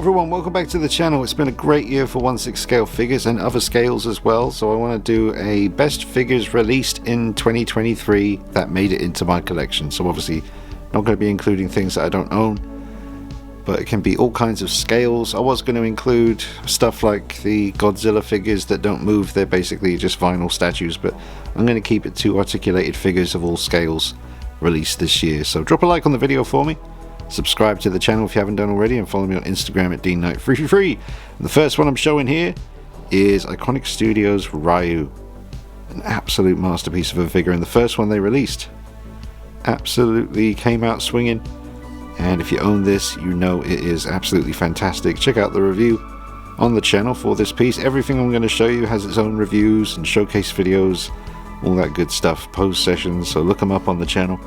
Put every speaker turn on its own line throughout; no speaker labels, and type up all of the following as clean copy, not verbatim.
everyone, welcome back to the channel. It's been a great year for 1/6 scale figures and other scales as well, so I want to do a best figures released in 2023 that made it into my collection. So obviously not going to be including things that I don't own, but it can be all kinds of scales. I was going to include stuff like the Godzilla figures that don't move, they're basically just vinyl statues, but I'm going to keep it to articulated figures of all scales released this year. So drop a like on the video for me. Subscribe to the channel if you haven't done already, and follow me on Instagram at DKnight333. The first one I'm showing here is Iconic Studios' Rayu. An absolute masterpiece of a figure, and the first one they released. Absolutely came out swinging, and if you own this, you know it is absolutely fantastic. Check out the review on the channel for this piece. Everything I'm going to show you has its own reviews and showcase videos, all that good stuff, pose sessions, so look them up on the channel.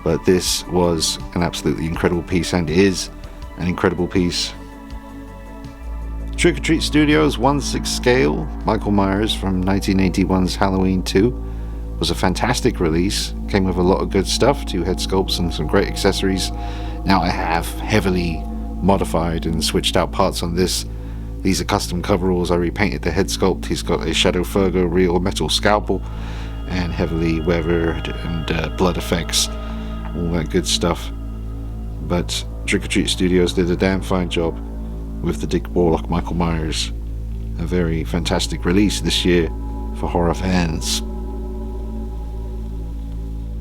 But this was an absolutely incredible piece, and is an incredible piece. Trick or Treat Studios 1/6 scale Michael Myers from 1981's Halloween 2 was a fantastic release. Came with a lot of good stuff, 2 head sculpts and some great accessories. Now I have heavily modified and switched out parts on this. These are custom coveralls. I repainted the head sculpt. He's got a Shadow Fergo real metal scalpel and heavily weathered and blood effects, all that good stuff. But Trick or Treat Studios did a damn fine job with the Dick Warlock Michael Myers. A very fantastic release this year for horror fans.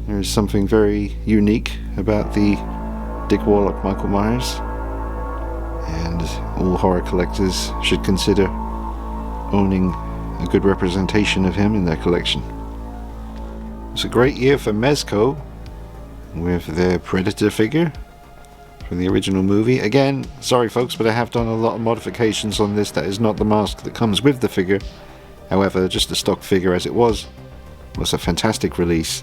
There is something very unique about the Dick Warlock Michael Myers, and all horror collectors should consider owning a good representation of him in their collection. It's a great year for Mezco with their Predator figure from the original movie. Again, sorry folks, but I have done a lot of modifications on this. That is not the mask that comes with the figure. However, just the stock figure as it was a fantastic release.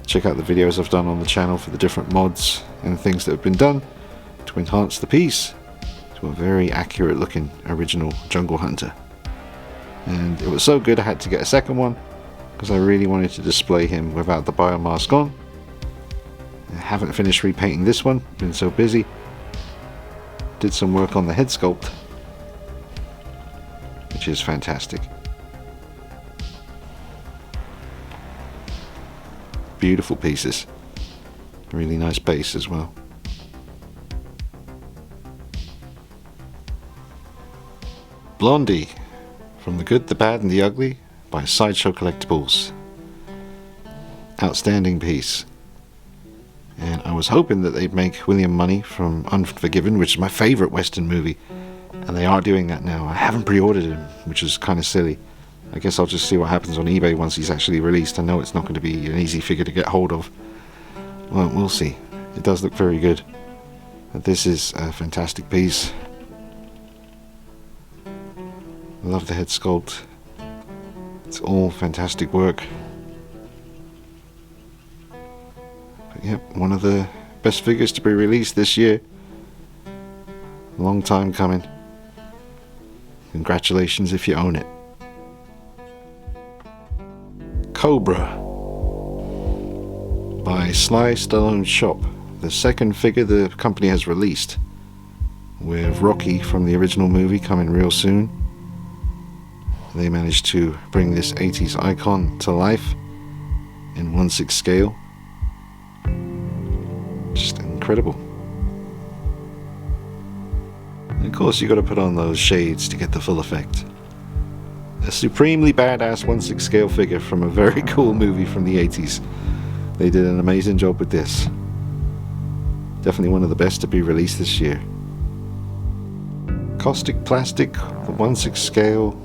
Check out the videos I've done on the channel for the different mods and things that have been done to enhance the piece to a very accurate looking original Jungle Hunter. And it was so good I had to get a second one, because I really wanted to display him without the biomask on. I haven't finished repainting this one, been so busy. Did some work on the head sculpt, which is fantastic. Beautiful pieces. Really nice base as well. Blondie from The Good, the Bad and the Ugly by Sideshow Collectibles. Outstanding piece. And I was hoping that they'd make William Money from Unforgiven, which is my favourite Western movie, and they are doing that now. I haven't pre-ordered him, which is kind of silly. I guess I'll just see what happens on eBay once he's actually released. I know it's not going to be an easy figure to get hold of. Well, we'll see. It does look very good. But this is a fantastic piece. I love the head sculpt. It's all fantastic work. Yep, one of the best figures to be released this year. Long time coming. Congratulations if you own it. Cobra by Sly Stallone's Shop. The second figure the company has released, with Rocky from the original movie coming real soon. They managed to bring this 80s icon to life in 1/6 scale. Just incredible. And of course you got to put on those shades to get the full effect. A supremely badass 1/6 scale figure from a very cool movie from the 80s. They did an amazing job with this. Definitely one of the best to be released this year. Caustic Plastic, the 1/6 scale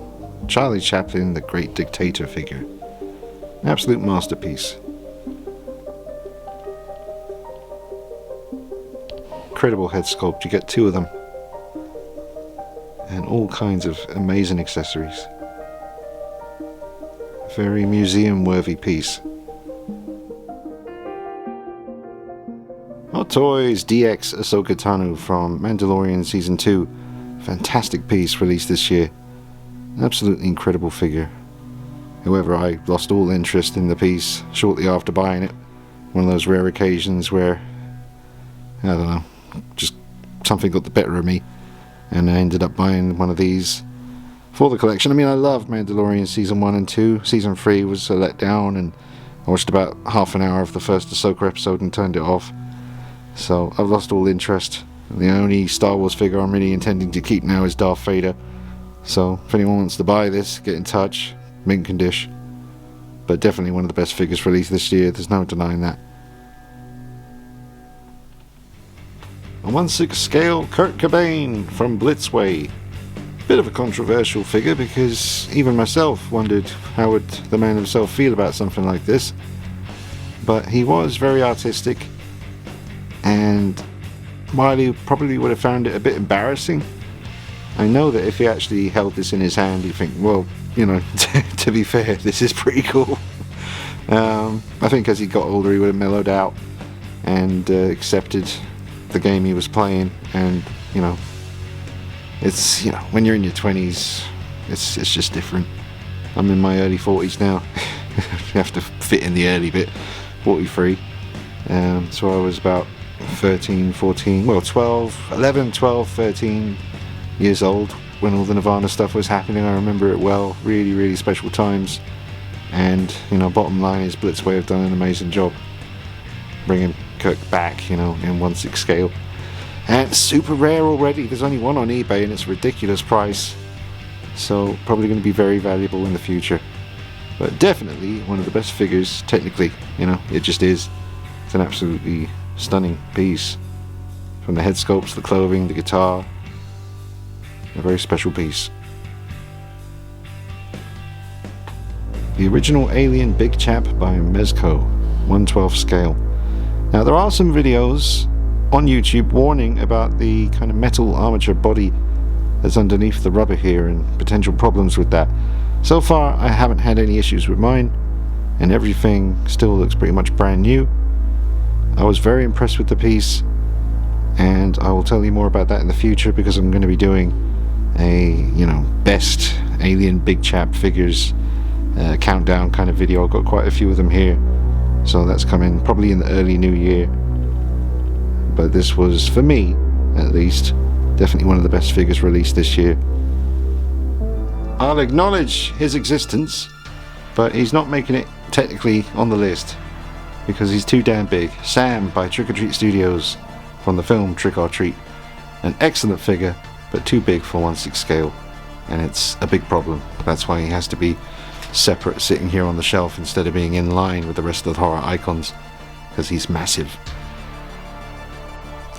Charlie Chaplin, the Great Dictator figure. An absolute masterpiece. Incredible head sculpt, you get 2 of them, and all kinds of amazing accessories. Very museum worthy piece. Hot Toys DX Ahsoka Tano from Mandalorian Season 2. Fantastic piece released this year. An absolutely incredible figure. However, I lost all interest in the piece shortly after buying it. One of those rare occasions where, I don't know, just something got the better of me. and I ended up buying one of these for the collection. I mean, I love Mandalorian Season 1 and 2. Season 3 was a letdown, and I watched about half an hour of the first Ahsoka episode and turned it off. So I've lost all interest. The only Star Wars figure I'm really intending to keep now is Darth Vader. So if anyone wants to buy this, get in touch. Mint condition. But definitely one of the best figures released this year, there's no denying that. A 1/6 scale Kurt Cobain from Blitzway. Bit of a controversial figure because even myself wondered how would the man himself feel about something like this. But he was very artistic, and while he probably would have found it a bit embarrassing, I know that if he actually held this in his hand, he'd think, well, you know, to be fair, this is pretty cool. I think as he got older, he would have mellowed out and accepted the game he was playing. And you know, it's, you know, when you're in your 20s, it's just different. I'm in my early 40s now. You have to fit in the early bit. 43. So I was about 13, 14, well 11, 12, 13 years old when all the Nirvana stuff was happening. I remember it well. Really, really special times. And, you know, bottom line is Blitzway have done an amazing job bringing Kirk back, you know, in 1/6 scale. And it's super rare already. There's only one on eBay and it's a ridiculous price. So probably going to be very valuable in the future. But definitely one of the best figures, technically, you know, it just is. It's an absolutely stunning piece. From the head sculpts, the clothing, the guitar. A very special piece. The original Alien Big Chap by Mezco, 1/12 scale. Now there are some videos on YouTube warning about the kind of metal armature body that's underneath the rubber here and potential problems with that. So far I haven't had any issues with mine, and everything still looks pretty much brand new. I was very impressed with the piece, and I will tell you more about that in the future because I'm going to be doing a, you know, best Alien Big Chap figures countdown kind of video. I've got quite a few of them here, so that's coming probably in the early new year. But this was, for me at least, definitely one of the best figures released this year. I'll acknowledge his existence, but he's not making it technically on the list because he's too damn big. Sam by Trick or Treat Studios from the film Trick or Treat. An excellent figure, but too big for 1/6 scale, and it's a big problem. That's why he has to be separate, sitting here on the shelf instead of being in line with the rest of the horror icons, because he's massive.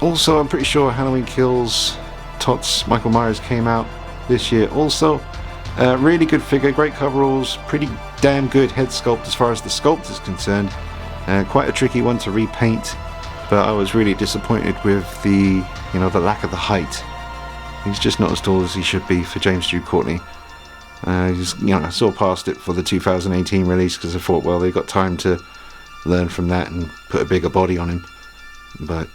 Also, I'm pretty sure Halloween Kills Tots Michael Myers came out this year also. Really good figure, great coveralls, pretty damn good head sculpt as far as the sculpt is concerned. Quite a tricky one to repaint, but I was really disappointed with the, you know, the lack of the height. He's just not as tall as he should be for James Jude Courtney. I saw past it for the 2018 release because I thought, well, they got time to learn from that and put a bigger body on him. But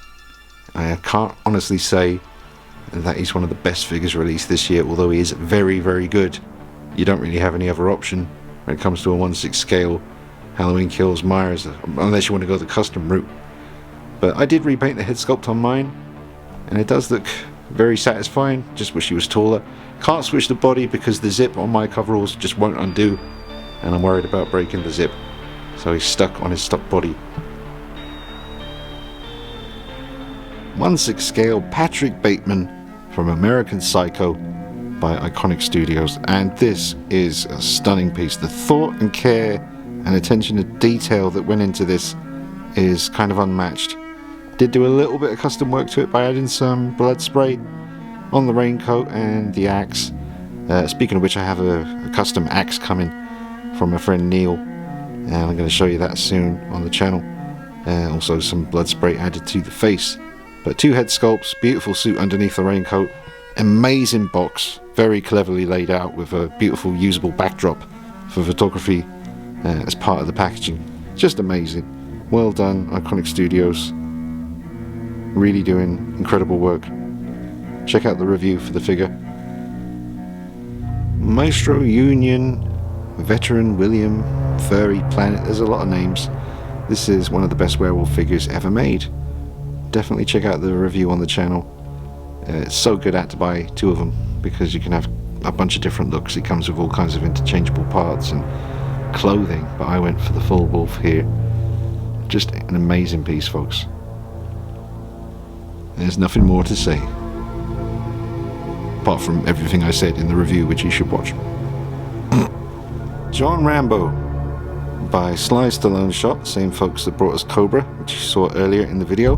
I can't honestly say that he's one of the best figures released this year, although he is very, very good. You don't really have any other option when it comes to a 1/6 scale Halloween Kills Myers, unless you want to go the custom route. But I did repaint the head sculpt on mine, and it does look very satisfying. Just wish he was taller. Can't switch the body because the zip on my coveralls just won't undo, and I'm worried about breaking the zip, so he's stuck on his stock body. 1/6 scale Patrick Bateman from American Psycho by Iconic Studios, and this is a stunning piece. The thought and care and attention to detail that went into this is kind of unmatched. Did do a little bit of custom work to it by adding some blood spray on the raincoat and the axe. Speaking of which, I have a custom axe coming from my friend Neil, and I'm going to show you that soon on the channel. Also some blood spray added to the face. But 2 head sculpts, beautiful suit underneath the raincoat, amazing box, very cleverly laid out with a beautiful usable backdrop for photography as part of the packaging. Just amazing. Well done, Iconic Studios. Really doing incredible work. Check out the review for the figure. Maestro Union, Veteran William, Furry Planet, there's a lot of names. This is one of the best werewolf figures ever made. Definitely check out the review on the channel. It's so good to buy 2 of them because you can have a bunch of different looks. It comes with all kinds of interchangeable parts and clothing, but I went for the full wolf here. Just an amazing piece, folks. There's nothing more to say apart from everything I said in the review, which you should watch. John Rambo by Sly Stallone Shop, same folks that brought us Cobra, which you saw earlier in the video.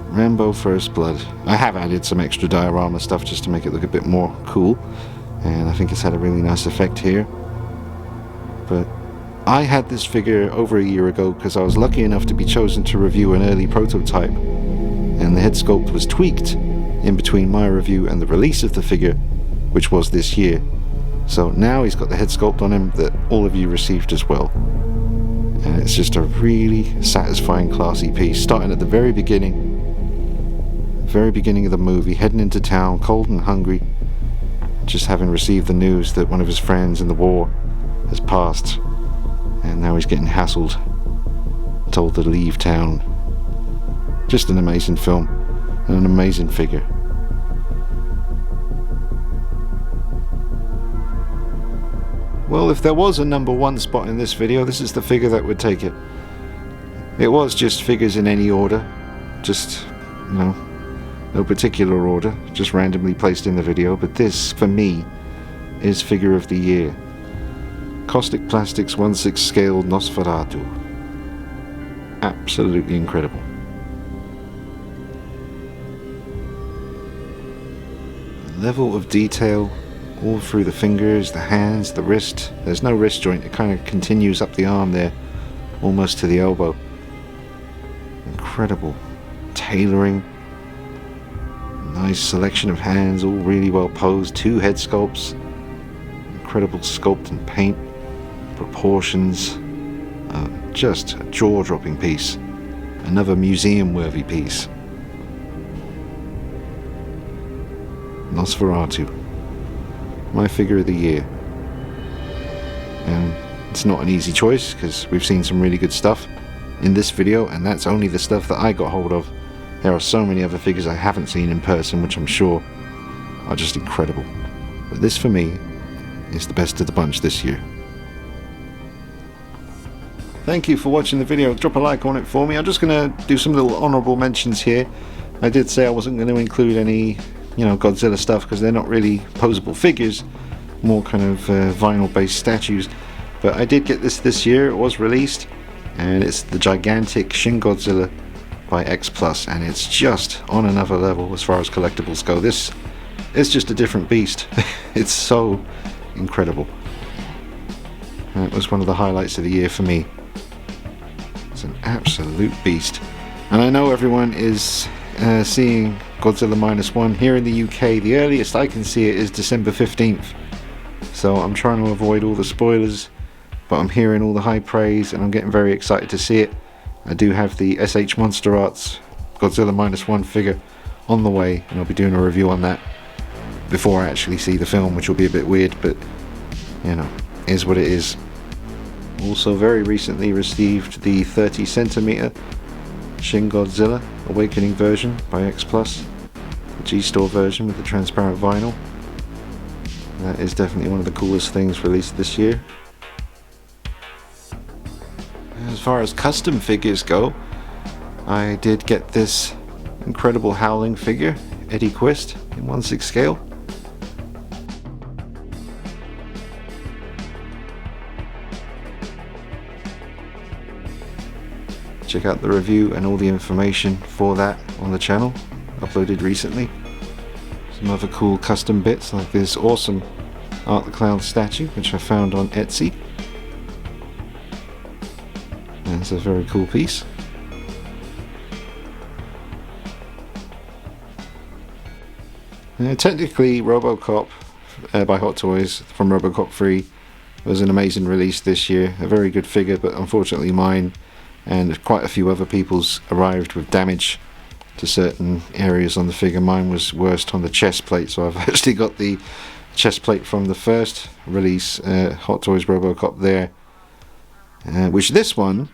Rambo First Blood. I have added some extra diorama stuff just to make it look a bit more cool, and I think it's had a really nice effect here. But I had this figure over a year ago because I was lucky enough to be chosen to review an early prototype, and the head sculpt was tweaked in between my review and the release of the figure, which was this year. So now he's got the head sculpt on him that all of you received as well. And it's just a really satisfying, classy piece, starting at the very beginning of the movie, heading into town, cold and hungry, just having received the news that one of his friends in the war has passed, and now he's getting hassled, told to leave town. Just an amazing film, and an amazing figure. Well, if there was a number 1 spot in this video, this is the figure that would take it. It was just figures in any order, just, you know, no particular order, just randomly placed in the video, but this, for me, is figure of the year. Caustic Plastics 1/6 scale Nosferatu. Absolutely incredible. Level of detail all through the fingers, the hands, the wrist. There's no wrist joint, it kind of continues up the arm there, almost to the elbow. Incredible tailoring. Nice selection of hands, all really well posed. 2 head sculpts. Incredible sculpt and paint. Proportions. Just a jaw-dropping piece. Another museum-worthy piece. Nosferatu. My figure of the year. And it's not an easy choice because we've seen some really good stuff in this video, and that's only the stuff that I got hold of. There are so many other figures I haven't seen in person, which I'm sure are just incredible. But this, for me, is the best of the bunch this year. Thank you for watching the video. Drop a like on it for me. I'm just going to do some little honourable mentions here. I did say I wasn't going to include any, Godzilla stuff because they're not really posable figures, more kind of vinyl-based statues. But I did get this year. It was released, and it's the gigantic Shin Godzilla by X Plus, and it's just on another level as far as collectibles go. This is just a different beast. It's so incredible. And it was one of the highlights of the year for me. It's an absolute beast. And I know everyone is seeing Godzilla -1 here in the UK. The earliest I can see it is December 15th. So I'm trying to avoid all the spoilers, but I'm hearing all the high praise and I'm getting very excited to see it. I do have the SH Monster Arts Godzilla -1 figure on the way, and I'll be doing a review on that before I actually see the film, which will be a bit weird, but is what it is. Also very recently received the 30cm Shin Godzilla Awakening version by X Plus, the G-Store version with the transparent vinyl. That is definitely one of the coolest things released this year. As far as custom figures go, I did get this incredible Howling figure, Eddie Quist, in 1/6 scale. Check out the review and all the information for that on the channel, uploaded recently. Some other cool custom bits like this awesome Art the Clown statue, which I found on Etsy. And it's a very cool piece. Technically, RoboCop by Hot Toys from RoboCop 3 was an amazing release this year. A very good figure, but unfortunately mine and quite a few other people's arrived with damage to certain areas on the figure. Mine was worst on the chest plate, so I've actually got the chest plate from the first release, Hot Toys RoboCop there, which this one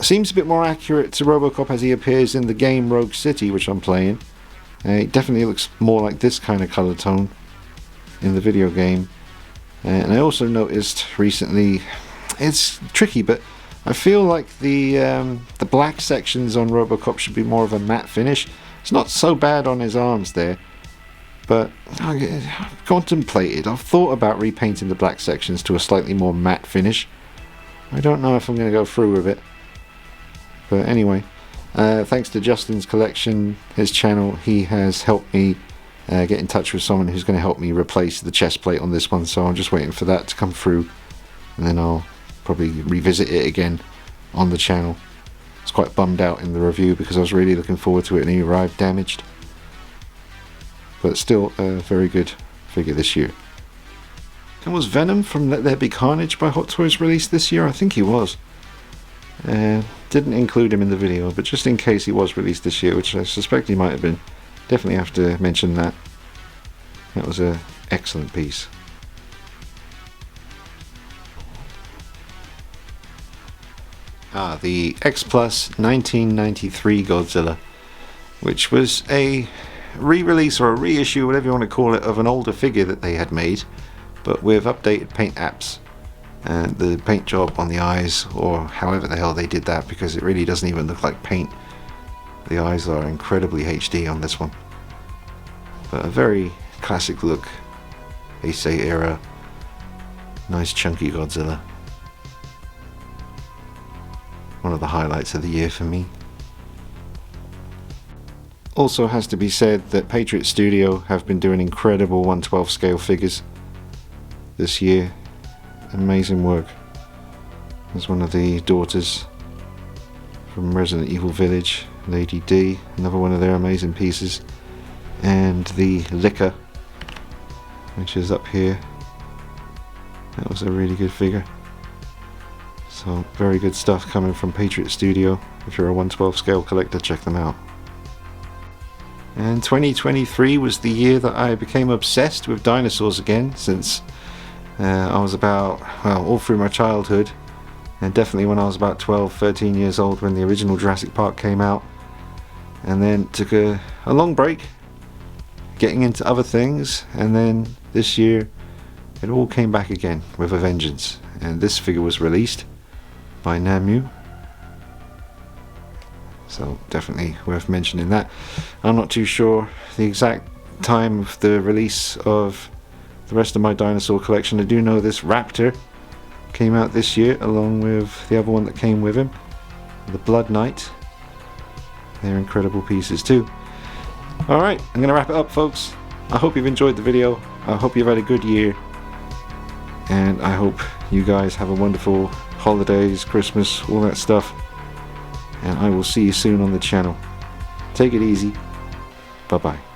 seems a bit more accurate to RoboCop as he appears in the game Rogue City, which I'm playing. It definitely looks more like this kind of color tone in the video game. And I also noticed recently, it's tricky, but I feel like the black sections on Robocop should be more of a matte finish. It's not so bad on his arms there, but I've contemplated, I've thought about repainting the black sections to a slightly more matte finish. I don't know if I'm going to go through with it, but anyway, thanks to Justin's collection, his channel, he has helped me get in touch with someone who's going to help me replace the chest plate on this one, so I'm just waiting for that to come through, and then I'll probably revisit it again on the channel. I was quite bummed out in the review because I was really looking forward to it and he arrived damaged, but still a very good figure this year. And was Venom from Let There Be Carnage by Hot Toys released this year? I think he was. Didn't include him in the video, but just in case he was released this year, which I suspect he might have been, definitely have to mention that. That was an excellent piece. The X Plus 1993 Godzilla, which was a re-release or a reissue, whatever you want to call it, of an older figure that they had made, but with updated paint apps. And the paint job on the eyes, or however the hell they did that, because it really doesn't even look like paint. The eyes are incredibly HD on this one. But a very classic look, Heisei era, nice chunky Godzilla. One of the highlights of the year for me. Also has to be said that Patriot Studio have been doing incredible 1/12 scale figures this year. Amazing work. There's one of the daughters from Resident Evil Village, Lady D, another one of their amazing pieces. And the Licker, which is up here. That was a really good figure. So very good stuff coming from Patriot Studio. If you're a 1/12 scale collector, check them out. And 2023 was the year that I became obsessed with dinosaurs again, since I was about, well, all through my childhood, and definitely when I was about 12, 13 years old when the original Jurassic Park came out, and then took a long break, getting into other things, and then this year it all came back again with a vengeance, and this figure was released by Nammu, so definitely worth mentioning that. I'm not too sure the exact time of the release of the rest of my dinosaur collection. I do know this Raptor came out this year along with the other one that came with him, the Blood Knight. They're incredible pieces too. Alright, I'm going to wrap it up, folks. I hope you've enjoyed the video. I hope you've had a good year, and I hope you guys have a wonderful holidays, Christmas, all that stuff, and I will see you soon on the channel. Take it easy. Bye bye.